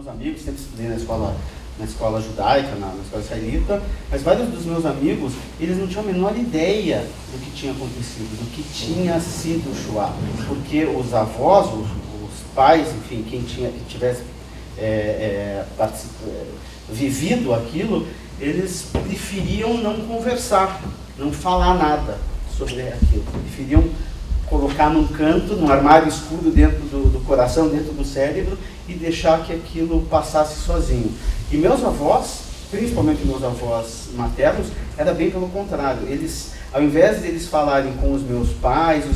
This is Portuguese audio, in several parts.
meus amigos, sempre estudei na escola judaica, na escola israelita, mas vários dos meus amigos, eles não tinham a menor ideia do que tinha acontecido, do que tinha sido o Shoah, porque os avós, os pais, enfim, quem tivesse vivido aquilo, eles preferiam não conversar, não falar nada sobre aquilo, preferiam colocar num canto, num armário escuro dentro do coração, dentro do cérebro, e deixar que aquilo passasse sozinho. E meus avós, principalmente meus avós maternos, era bem pelo contrário. Eles, ao invés de eles falarem com os meus pais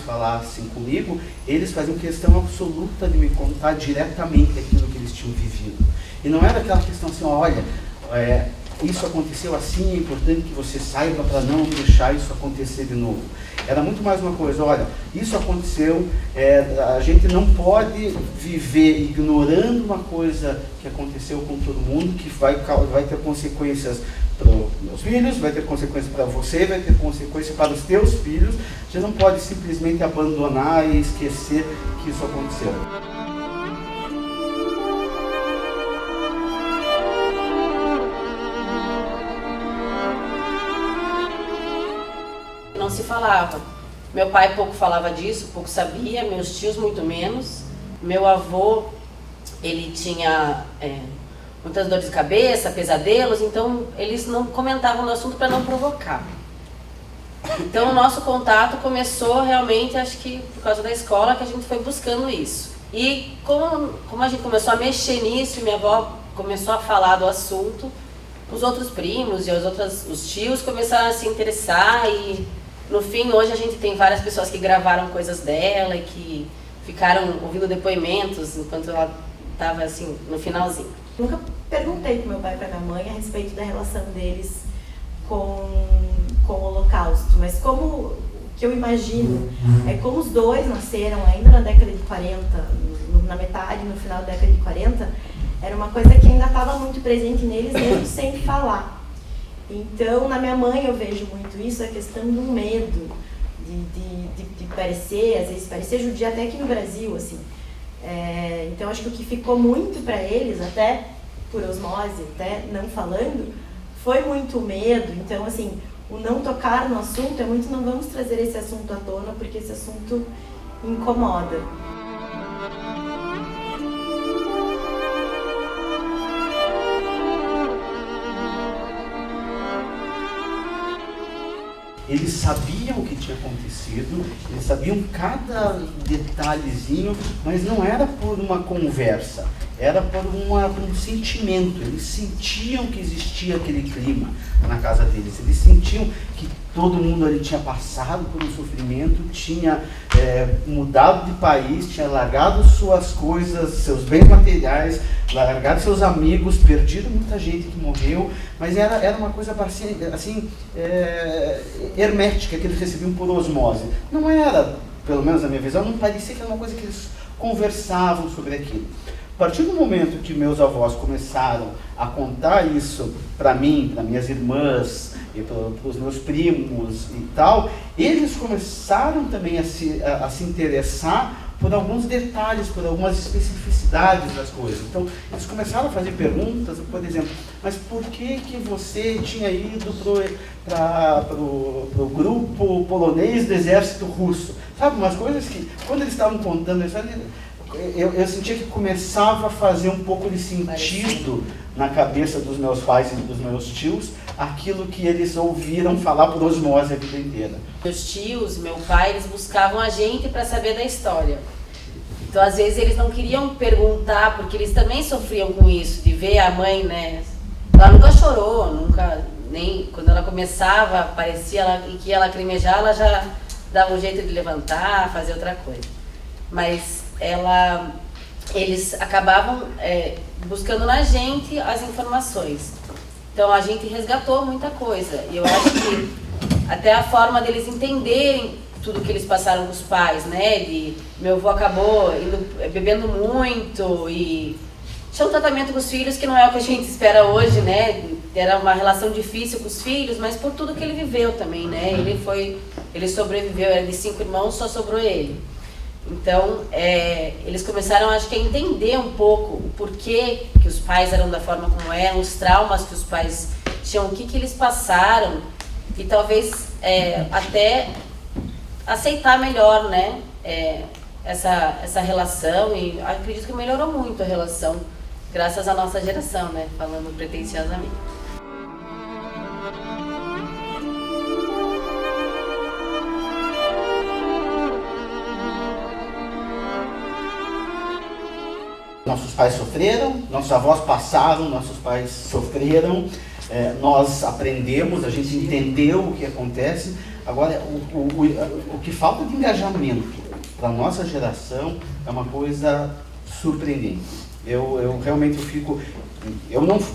falassem comigo, eles faziam questão absoluta de me contar diretamente aquilo que eles tinham vivido. E não era aquela questão assim, olha, isso aconteceu assim, é importante que você saiba para não deixar isso acontecer de novo. Era muito mais uma coisa, olha, isso aconteceu, a gente não pode viver ignorando uma coisa que aconteceu com todo mundo, que vai ter consequências para os meus filhos, vai ter consequências para você, vai ter consequências para os teus filhos. Você não pode simplesmente abandonar e esquecer que isso aconteceu. Não se falava. Meu pai pouco falava disso, pouco sabia, meus tios muito menos. Meu avô, ele tinha muitas dores de cabeça, pesadelos, então eles não comentavam no assunto para não provocar. Então o nosso contato começou realmente, acho que por causa da escola, que a gente foi buscando isso. E como a gente começou a mexer nisso, e minha avó começou a falar do assunto, os outros primos e os tios começaram a se interessar e no fim, hoje a gente tem várias pessoas que gravaram coisas dela e que ficaram ouvindo depoimentos enquanto ela estava assim, no finalzinho. Nunca perguntei para meu pai e para minha mãe a respeito da relação deles com o Holocausto, mas como o que eu imagino é como os dois nasceram ainda na década de 40, na metade, no final da década de 40, era uma coisa que ainda estava muito presente neles, mesmo sem falar. Então, na minha mãe eu vejo muito isso, a questão do medo de parecer, às vezes parecer judia até aqui no Brasil, assim. Então, acho que o que ficou muito para eles, até por osmose, até não falando, foi muito medo. Então, assim, o não tocar no assunto é muito não vamos trazer esse assunto à tona, porque esse assunto incomoda. Eles sabiam o que tinha acontecido, eles sabiam cada detalhezinho, mas não era por uma conversa, era por um sentimento. Eles sentiam que existia aquele clima na casa deles, eles sentiam que todo mundo ali tinha passado por um sofrimento, tinha mudado de país, tinha largado suas coisas, seus bens materiais, largado seus amigos, perdido muita gente que morreu, mas era uma coisa assim, hermética, que eles recebiam por osmose. Não era, pelo menos na minha visão, não parecia que era uma coisa que eles conversavam sobre aquilo. A partir do momento que meus avós começaram a contar isso para mim, para minhas irmãs, e para os meus primos e tal, eles começaram também a se interessar por alguns detalhes, por algumas especificidades das coisas. Então, eles começaram a fazer perguntas, por exemplo, mas por que você tinha ido para o grupo polonês do exército russo? Sabe, umas coisas que, quando eles estavam contando isso, eu sentia que começava a fazer um pouco de sentido na cabeça dos meus pais e dos meus tios, aquilo que eles ouviram falar por osmose a vida inteira. Meus tios, meu pai, eles buscavam a gente para saber da história. Então, às vezes, eles não queriam perguntar, porque eles também sofriam com isso, de ver a mãe, né? Ela nunca chorou, nem quando ela começava, parecia que ia lacrimejar, ela já dava um jeito de levantar, fazer outra coisa. Mas eles acabavam buscando na gente as informações. Então a gente resgatou muita coisa. E eu acho que até a forma deles entenderem tudo que eles passaram com os pais, né? Meu avô acabou bebendo muito e tinha um tratamento com os filhos que não é o que a gente espera hoje, né? Era uma relação difícil com os filhos, mas por tudo que ele viveu também, né? Ele sobreviveu, era de 5 irmãos, só sobrou ele. Então, eles começaram, acho que, a entender um pouco o porquê que os pais eram da forma como eram, os traumas que os pais tinham, o que eles passaram, e talvez até aceitar melhor, né, essa relação, e acredito que melhorou muito a relação, graças à nossa geração, né, falando pretensiosamente. Nossos pais sofreram, nossos avós passaram, nossos pais sofreram, nós aprendemos, a gente entendeu o que acontece. Agora, o que falta de engajamento para a nossa geração é uma coisa surpreendente. Eu realmente fico,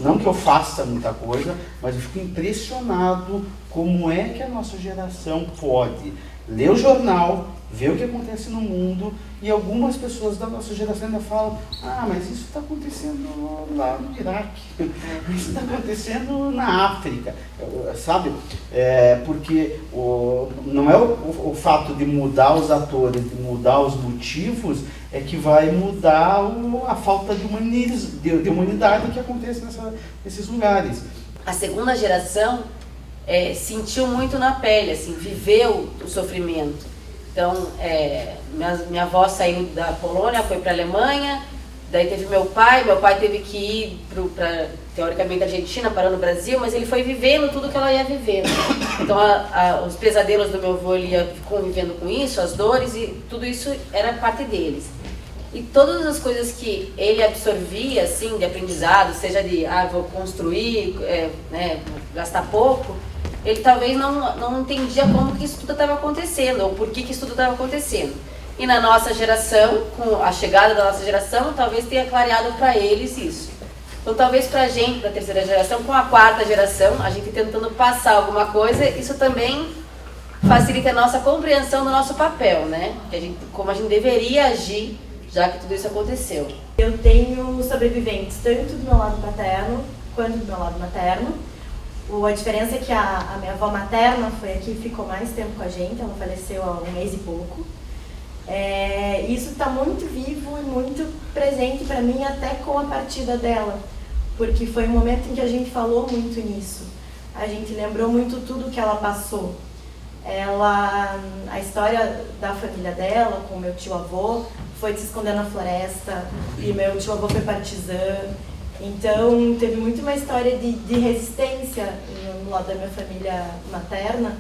não que eu faça muita coisa, mas eu fico impressionado como é que a nossa geração pode ler o jornal, ver o que acontece no mundo, e algumas pessoas da nossa geração ainda falam: ah, mas isso está acontecendo lá no Iraque, isso está acontecendo na África, sabe? Porque não é o fato de mudar os atores, de mudar os motivos, é que vai mudar a falta de humanidade que acontece nesses lugares. A segunda geração sentiu muito na pele, assim, viveu o sofrimento. Então, minha avó saiu da Polônia, foi para a Alemanha, daí teve meu pai teve que ir para, teoricamente, a Argentina, parar no Brasil, mas ele foi vivendo tudo que ela ia vivendo. Então, os pesadelos do meu avô, ele ia convivendo com isso, as dores, e tudo isso era parte deles. E todas as coisas que ele absorvia, assim, de aprendizado, seja de, vou construir, gastar pouco, ele talvez não entendia como que isso tudo estava acontecendo, ou por que isso tudo estava acontecendo. E na nossa geração, com a chegada da nossa geração, talvez tenha clareado para eles isso. Então, talvez para a gente, da terceira geração, com a quarta geração, a gente tentando passar alguma coisa, isso também facilita a nossa compreensão do nosso papel, né? Como a gente deveria agir, já que tudo isso aconteceu. Eu tenho sobreviventes tanto do meu lado paterno quanto do meu lado materno. A diferença é que a minha avó materna foi a que ficou mais tempo com a gente, ela faleceu há 1 mês e pouco. Isso está muito vivo e muito presente para mim, até com a partida dela, porque foi um momento em que a gente falou muito nisso. A gente lembrou muito tudo que ela passou. A história da família dela, com meu tio-avô, foi de se esconder na floresta, e meu tio-avô foi partizan. Então, teve muito uma história de resistência no lado da minha família materna,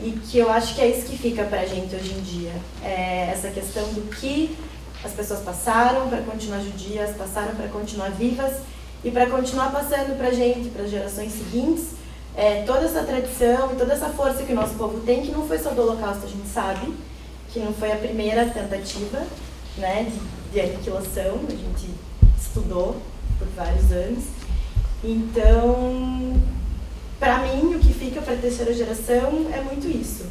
e que eu acho que é isso que fica pra gente hoje em dia. Essa questão do que as pessoas passaram para continuar judias, passaram para continuar vivas, e para continuar passando pra gente, para as gerações seguintes, toda essa tradição e toda essa força que o nosso povo tem, que não foi só do Holocausto, a gente sabe, que não foi a primeira tentativa, né, de aniquilação, a gente estudou por vários anos. Então, para mim, o que fica para a terceira geração é muito isso.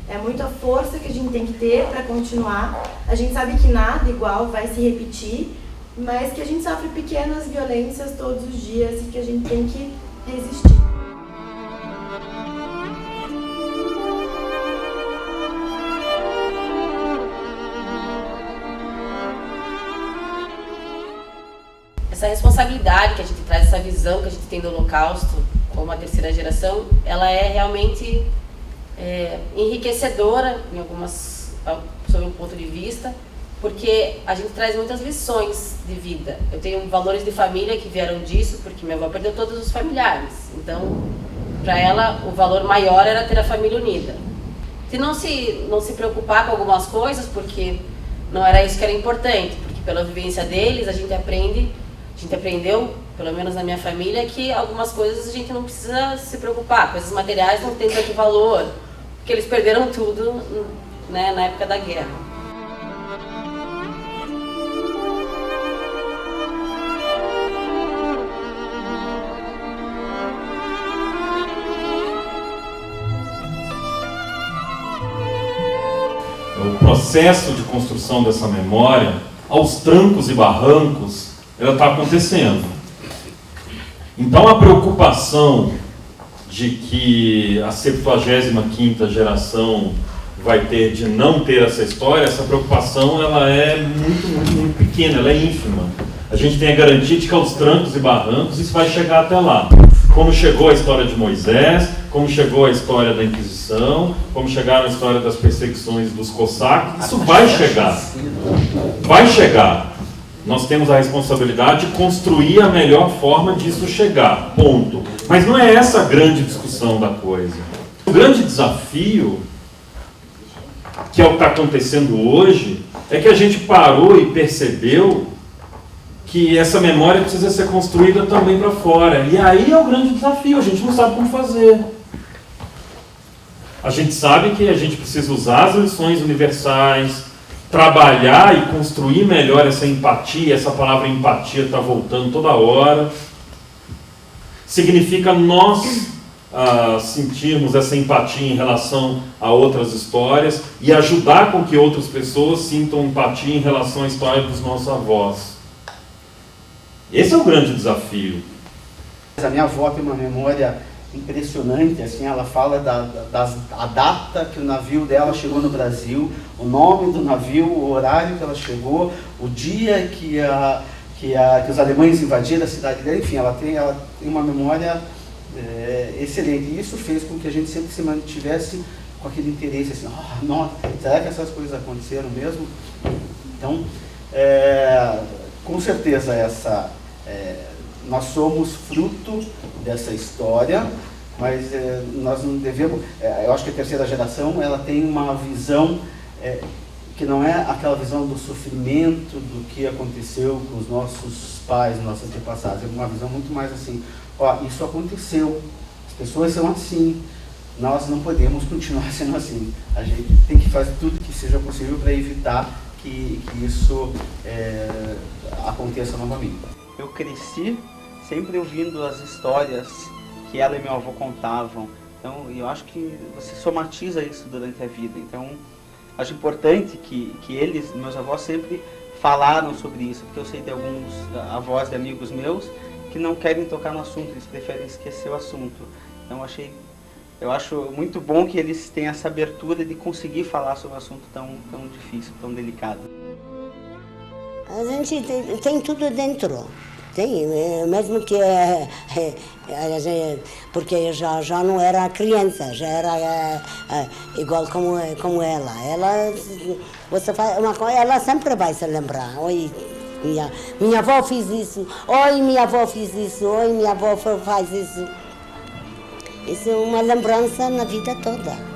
É muito a força que a gente tem que ter para continuar. A gente sabe que nada igual vai se repetir, mas que a gente sofre pequenas violências todos os dias e que a gente tem que resistir. Essa responsabilidade que a gente traz, essa visão que a gente tem do Holocausto como a terceira geração, ela é realmente enriquecedora sob um ponto de vista, porque a gente traz muitas lições de vida. Eu tenho valores de família que vieram disso, porque minha avó perdeu todos os familiares. Então, para ela, o valor maior era ter a família unida. E não se preocupar com algumas coisas, porque não era isso que era importante, porque pela vivência deles a gente aprendeu, pelo menos na minha família, que algumas coisas a gente não precisa se preocupar, coisas materiais não têm tanto valor, porque eles perderam tudo, né, na época da guerra. O processo de construção dessa memória, aos trancos e barrancos, ela está acontecendo. Então a preocupação de que a 75ª geração vai ter de não ter essa história, essa preocupação ela é muito pequena, ela é ínfima. A gente tem a garantia de que aos trancos e barrancos isso vai chegar até lá. Como chegou a história de Moisés, como chegou a história da Inquisição, como chegaram a história das perseguições dos cossacos, isso vai chegar. Vai chegar. Nós temos a responsabilidade de construir a melhor forma disso chegar, ponto. Mas não é essa a grande discussão da coisa. O grande desafio, que é o que está acontecendo hoje, é que a gente parou e percebeu que essa memória precisa ser construída também para fora. E aí é o grande desafio, a gente não sabe como fazer. A gente sabe que a gente precisa usar as lições universais, trabalhar e construir melhor essa empatia. Essa palavra empatia está voltando toda hora. Significa nós sentirmos essa empatia em relação a outras histórias e ajudar com que outras pessoas sintam empatia em relação à história dos nossos avós. Esse é o grande desafio. A minha avó tem uma memória impressionante, assim, ela fala a data que o navio dela chegou no Brasil, o nome do navio, o horário que ela chegou, o dia que os alemães invadiram a cidade dela, enfim, ela tem uma memória excelente. E isso fez com que a gente sempre se mantivesse com aquele interesse, assim, nossa, será que essas coisas aconteceram mesmo? Então, com certeza nós somos fruto dessa história, mas nós não devemos, eu acho que a terceira geração ela tem uma visão que não é aquela visão do sofrimento do que aconteceu com os nossos pais, nossos antepassados, é uma visão muito mais assim, isso aconteceu, as pessoas são assim, nós não podemos continuar sendo assim, a gente tem que fazer tudo que seja possível para evitar que isso aconteça novamente. Eu cresci sempre ouvindo as histórias que ela e meu avô contavam, então eu acho que você somatiza isso durante a vida, então acho importante que eles, meus avós, sempre falaram sobre isso, porque eu sei de alguns avós de amigos meus que não querem tocar no assunto, eles preferem esquecer o assunto, então eu acho muito bom que eles tenham essa abertura de conseguir falar sobre um assunto tão difícil, tão delicado. A gente tem tudo dentro. Tem, mesmo que porque eu já não era criança, já era igual como ela. Você faz uma coisa, ela sempre vai se lembrar. Oi, minha avó fez isso. Oi, minha avó fez isso. Oi, minha avó faz isso. Isso é uma lembrança na vida toda.